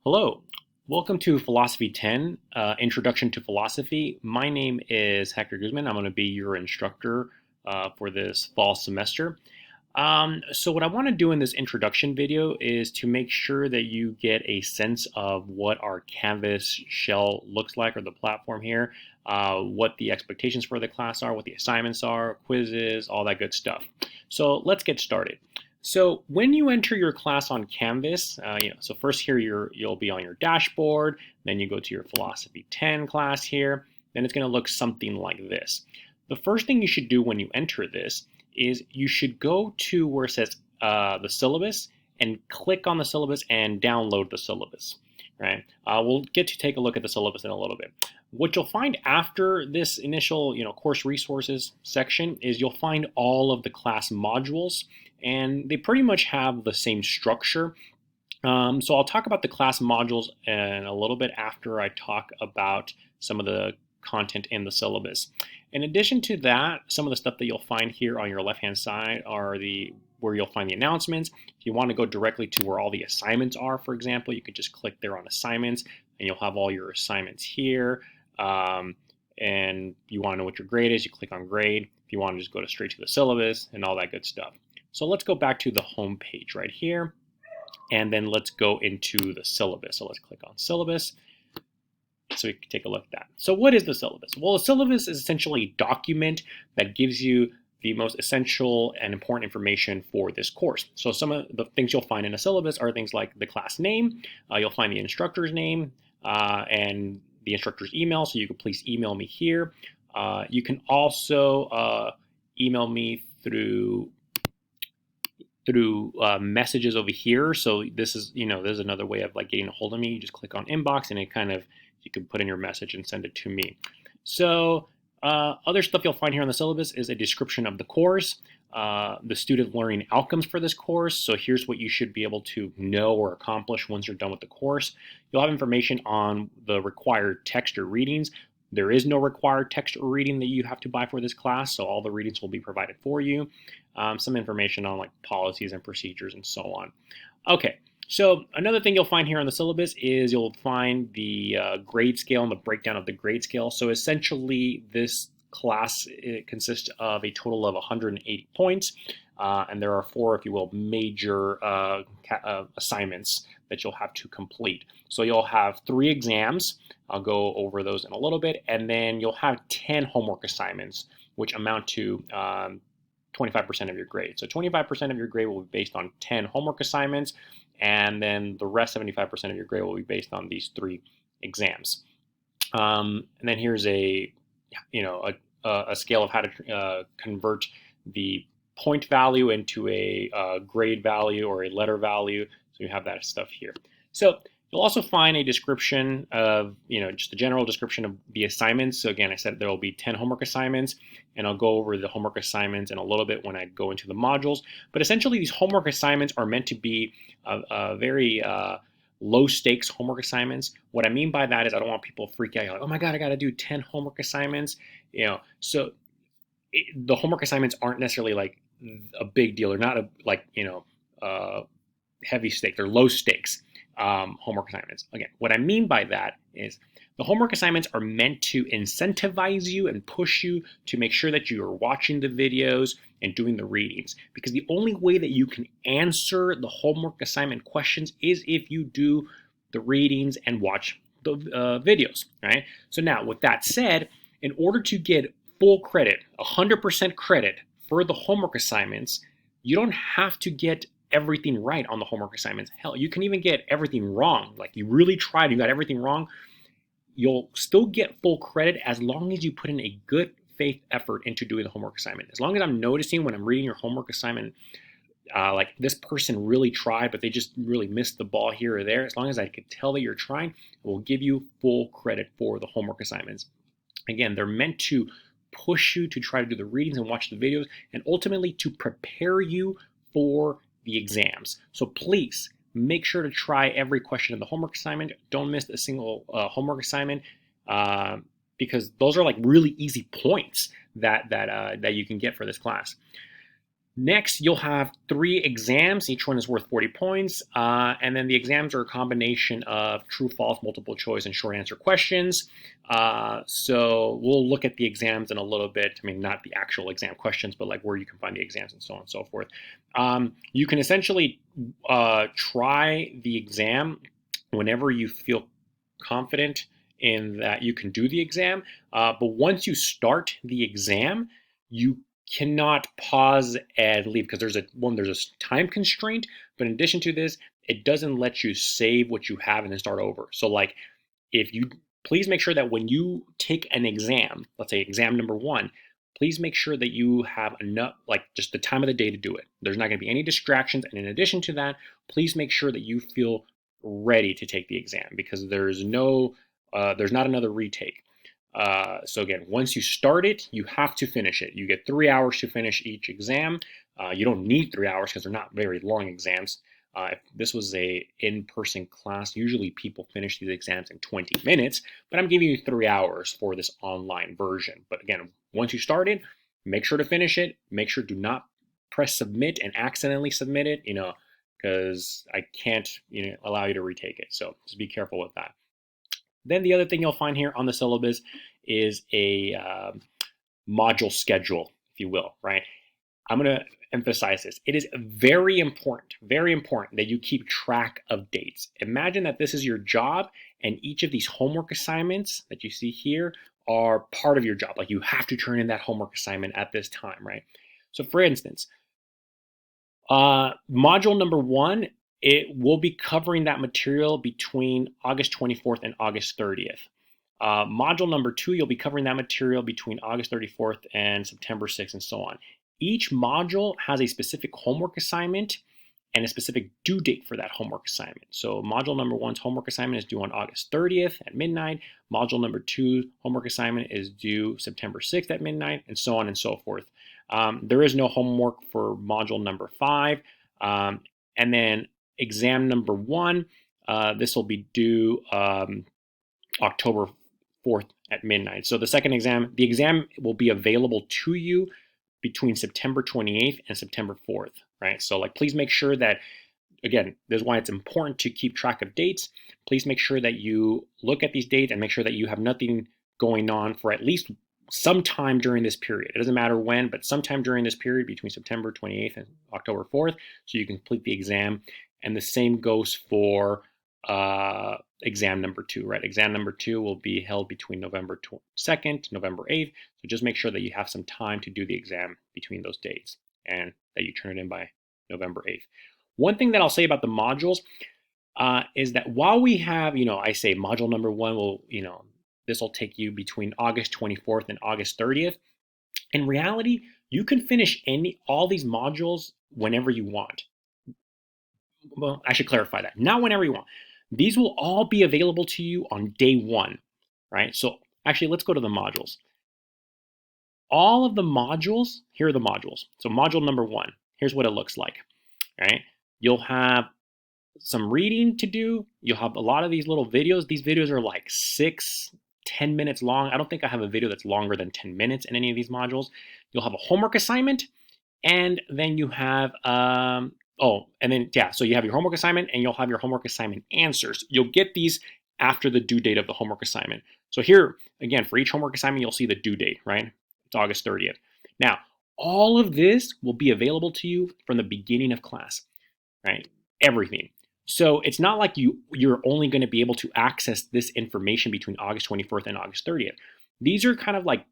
Hello, welcome to Philosophy 10, Introduction to Philosophy. My name is Hector Guzman. I'm going to be your instructor for this fall semester. So what I want to do in this introduction video is to make sure that you get a sense of what our Canvas shell looks like, or the platform here, what the expectations for the class are, what the assignments are, quizzes, all that good stuff. So let's get started. So when you enter your class on Canvas, so first here you'll be on your dashboard, then you go to your Philosophy 10 class here, then it's going to look something like this. The first thing you should do when you enter this is you should go to where it says the syllabus and click on the syllabus and download the syllabus. Right? We'll get to take a look at the syllabus in a little bit. What you'll find after this initial, course resources section is you'll find all of the class modules, and they pretty much have the same structure. So I'll talk about the class modules in a little bit after I talk about some of the content in the syllabus. In addition to that, some of the stuff that you'll find here on your left-hand side are where you'll find the announcements. If you want to go directly to where all the assignments are, for example, you could just click there on assignments, and you'll have all your assignments here. And you want to know what your grade is, you click on grade. If you want to just go straight to the syllabus and all that good stuff. So let's go back to the home page right here, and then let's go into the syllabus. So let's click on syllabus so we can take a look at that. So what is the syllabus? Well, the syllabus is essentially a document that gives you the most essential and important information for this course. So some of the things you'll find in a syllabus are things like the class name, you'll find the instructor's name, and the instructor's email, so you can please email me here. You can also email me through messages over here. So this is another way of getting a hold of me. You just click on inbox, and you can put in your message and send it to me. So other stuff you'll find here on the syllabus is a description of the course, the student learning outcomes for this course. So here's what you should be able to know or accomplish once you're done with the course. You'll have information on the required text or readings. There is no required text or reading that you have to buy for this class, so all the readings will be provided for you. Some information on policies and procedures and so on. Okay, so another thing you'll find here on the syllabus is you'll find the grade scale and the breakdown of the grade scale. So essentially this class consists of a total of 180 points, and there are 4, if you will, major assignments that you'll have to complete. So you'll have 3 exams. I'll go over those in a little bit, and then you'll have 10 homework assignments, which amount to 25% of your grade. So 25% of your grade will be based on 10 homework assignments, and then the rest 75% of your grade will be based on these 3 exams. And then here's a scale of how to convert the point value into a grade value or a letter value. So you have that stuff here. So you'll also find a description of, just a general description of the assignments. So again, I said there will be 10 homework assignments, and I'll go over the homework assignments in a little bit when I go into the modules. But essentially, these homework assignments are meant to be very low stakes homework assignments. What I mean by that is I don't want people to freak out. You're like, oh my God, I got to do 10 homework assignments. So the homework assignments aren't necessarily a big deal. They're not heavy stake. They're low stakes homework assignments. Again, what I mean by that is the homework assignments are meant to incentivize you and push you to make sure that you are watching the videos and doing the readings. Because the only way that you can answer the homework assignment questions is if you do the readings and watch the videos, right? So now, with that said, in order to get full credit, 100% credit for the homework assignments, you don't have to get everything right on the homework assignments. Hell, you can even get everything wrong. You really tried, you got everything wrong. You'll still get full credit as long as you put in a good faith effort into doing the homework assignment. As long as I'm noticing when I'm reading your homework assignment, this person really tried, but they just really missed the ball here or there. As long as I can tell that you're trying, I will give you full credit for the homework assignments. Again, they're meant to push you to try to do the readings and watch the videos, and ultimately to prepare you for the exams. So please make sure to try every question in the homework assignment. Don't miss a single homework assignment, because those are really easy points that you can get for this class. Next, you'll have 3 exams. Each one is worth 40 points. And then the exams are a combination of true, false, multiple choice, and short answer questions. So we'll look at the exams in a little bit. I mean, not the actual exam questions, but like where you can find the exams and so on and so forth. You can essentially try the exam whenever you feel confident in that you can do the exam. But once you start the exam, you cannot pause and leave because there's a time constraint. But in addition to this, it doesn't let you save what you have and then start over. So like, if you please make sure that when you take an exam, let's say exam number 1, please make sure that you have enough, like just the time of the day to do it. There's not going to be any distractions. And in addition to that, please make sure that you feel ready to take the exam because there's not another retake. So again, once you start it, you have to finish it. You get 3 hours to finish each exam. You don't need 3 hours because they're not very long exams. If this was a in-person class, usually people finish these exams in 20 minutes, but I'm giving you 3 hours for this online version. But again, once you start it, make sure to finish it. Make sure do not press submit and accidentally submit it, because I can't, allow you to retake it. So just be careful with that. Then the other thing you'll find here on the syllabus is a module schedule, if you will, right? I'm going to emphasize this. It is very important that you keep track of dates. Imagine that this is your job and each of these homework assignments that you see here are part of your job. Like you have to turn in that homework assignment at this time, right? So for instance, module number 1, it will be covering that material between August 24th and August 30th. Module number 2, you'll be covering that material between August 34th and September 6th and so on. Each module has a specific homework assignment and a specific due date for that homework assignment. So module number 1's homework assignment is due on August 30th at midnight. Module number 2's homework assignment is due September 6th at midnight, and so on and so forth. There is no homework for module number 5. And then exam number 1, this will be due October 4th at midnight. So the second exam, the exam will be available to you between September 28th and September 4th, right? So like, please make sure that, again, this is why it's important to keep track of dates. Please make sure that you look at these dates and make sure that you have nothing going on for at least sometime during this period. It doesn't matter when, but sometime during this period between September 28th and October 4th, so you can complete the exam. And the same goes for exam number 2, right? Exam number 2 will be held between November 2nd to November 8th. So just make sure that you have some time to do the exam between those dates and that you turn it in by November 8th. One thing that I'll say about the modules is that while we have, I say module number 1 will, this will take you between August 24th and August 30th. In reality, you can finish all these modules whenever you want. Well, I should clarify that. Not whenever you want. These will all be available to you on day 1, right? So actually, let's go to the modules. All of the modules, here are the modules. So module number 1, here's what it looks like, right? You'll have some reading to do. You'll have a lot of these little videos. These videos are like 6-10 minutes long. I don't think I have a video that's longer than 10 minutes in any of these modules. You'll have a homework assignment, and then you have so you have your homework assignment and you'll have your homework assignment answers. You'll get these after the due date of the homework assignment. So here, again, for each homework assignment, you'll see the due date, right? It's August 30th. Now, all of this will be available to you from the beginning of class, right? Everything. So it's not like you're only going to be able to access this information between August 24th and August 30th. These are kind of like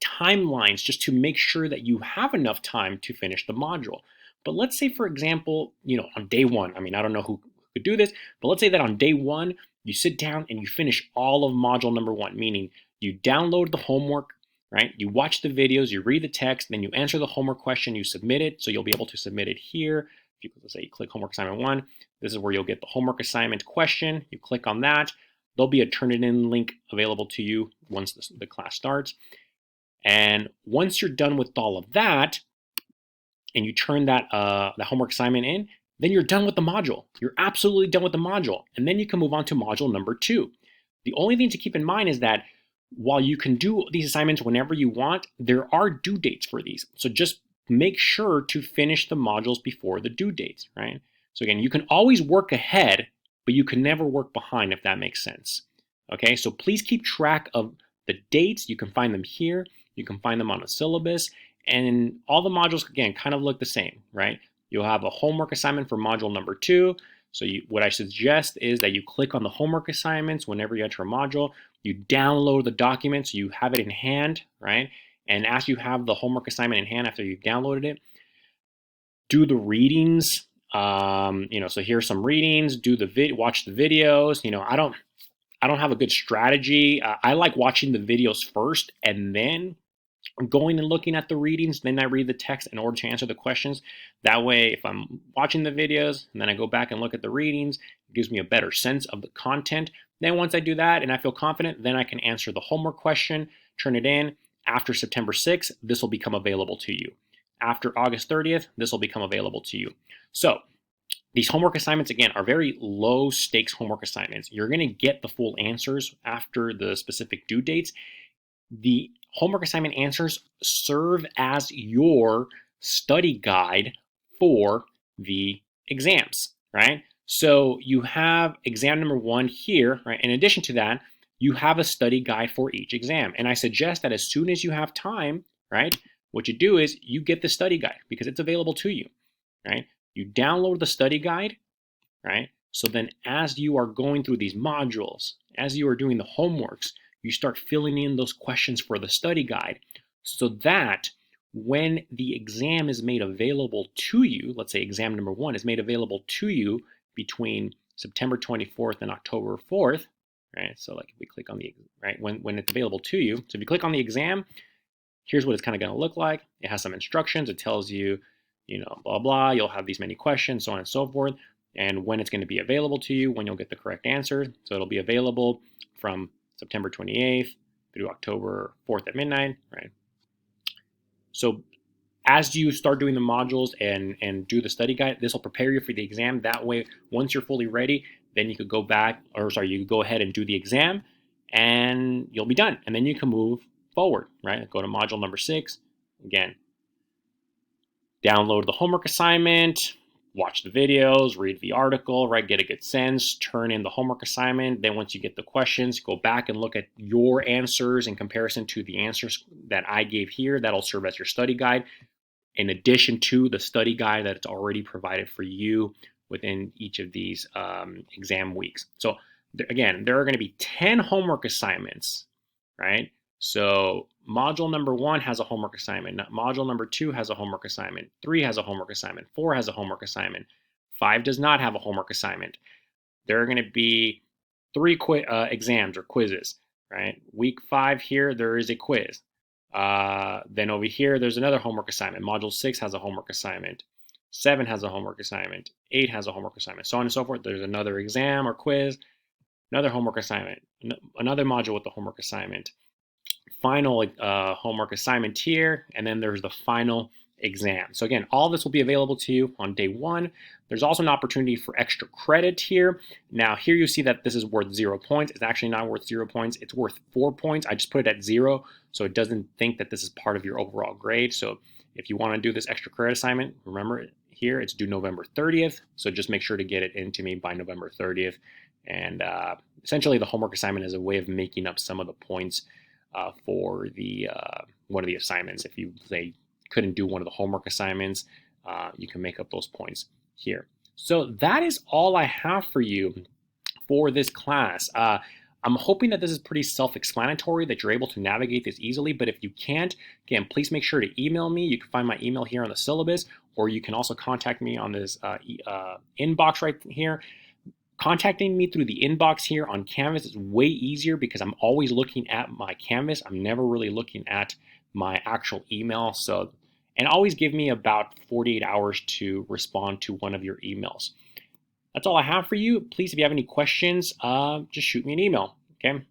timelines just to make sure that you have enough time to finish the module. But let's say, for example, on day 1, I mean, I don't know who could do this, but let's say that on day 1, you sit down and you finish all of module number 1, meaning you download the homework, right? You watch the videos, you read the text, then you answer the homework question, you submit it. So you'll be able to submit it here. If let's say you click homework assignment 1, this is where you'll get the homework assignment question. You click on that. There'll be a turn it in link available to you once the class starts. And once you're done with all of that, and you turn that the homework assignment in, then you're done with the module. You're absolutely done with the module. And then you can move on to module number 2. The only thing to keep in mind is that while you can do these assignments whenever you want, there are due dates for these. So just make sure to finish the modules before the due dates, right? So again, you can always work ahead, but you can never work behind, if that makes sense. Okay, so please keep track of the dates. You can find them here. You can find them on a syllabus. And all the modules, again, kind of look the same, right? You'll have a homework assignment for module number 2. So what I suggest is that you click on the homework assignments whenever you enter a module. You download the document so you have it in hand, right? And as you have the homework assignment in hand after you've downloaded it, do the readings. So here's some readings. Watch the videos. I don't have a good strategy. I like watching the videos first and then going and looking at the readings. Then I read the text in order to answer the questions. That way, if I'm watching the videos and then I go back and look at the readings, it gives me a better sense of the content. Then once I do that and I feel confident, then I can answer the homework question, turn it in. After September 6th, this will become available to you. After August 30th, this will become available to you. So these homework assignments, again, are very low stakes homework assignments. You're going to get the full answers after the specific due dates. The homework assignment answers serve as your study guide for the exams, right? So you have exam number 1 here, right? In addition to that, you have a study guide for each exam. And I suggest that as soon as you have time, right, what you do is you get the study guide because it's available to you, right? You download the study guide, right? So then as you are going through these modules, as you are doing the homeworks, you start filling in those questions for the study guide so that when the exam is made available to you, let's say exam number 1 is made available to you between September 24th and October 4th, right? So like if we click on the, right, when it's available to you. So if you click on the exam, here's what it's kind of going to look like. It has some instructions. It tells you, blah, blah, you'll have these many questions, so on and so forth, and when it's going to be available to you, when you'll get the correct answer. So it'll be available from September 28th through October 4th at midnight, right? So as you start doing the modules and do the study guide, this will prepare you for the exam. That way, once you're fully ready, then you could go ahead and do the exam and you'll be done. And then you can move forward, right? Go to module number 6. Again, download the homework assignment, watch the videos, read the article, right? Get a good sense, turn in the homework assignment. Then once you get the questions, go back and look at your answers in comparison to the answers that I gave here. That'll serve as your study guide, in addition to the study guide that's already provided for you within each of these exam weeks. So again, there are going to be 10 homework assignments, right? So module number 1 has a homework assignment. Module number 2 has a homework assignment. 3 has a homework assignment. 4 has a homework assignment. 5 does not have a homework assignment. There are going to be 3 exams or quizzes, right? Week 5 here, there is a quiz. Then over here, there's another homework assignment. Module 6 has a homework assignment. 7 has a homework assignment. 8 has a homework assignment. So on and so forth. There's another exam or quiz, another homework assignment, another module with the homework assignment, final homework assignment here, and then there's the final exam. So again, all this will be available to you on day 1. There's also an opportunity for extra credit here. Now here you see that this is worth 0 points. It's actually not worth 0 points. It's worth 4 points. I just put it at 0 so it doesn't think that this is part of your overall grade. So if you want to do this extra credit assignment, remember here it's due November 30th. So just make sure to get it into me by November 30th. And essentially the homework assignment is a way of making up some of the points for the one of the assignments. If you say couldn't do one of the homework assignments, you can make up those points here. So that is all I have for you for this class. I'm hoping that this is pretty self-explanatory, that you're able to navigate this easily, but if you can't, again, please make sure to email me. You can find my email here on the syllabus, or you can also contact me on this inbox right here. Contacting me through the inbox here on Canvas is way easier because I'm always looking at my Canvas. I'm never really looking at my actual email. So, and always give me about 48 hours to respond to one of your emails. That's all I have for you. Please, if you have any questions, just shoot me an email, okay?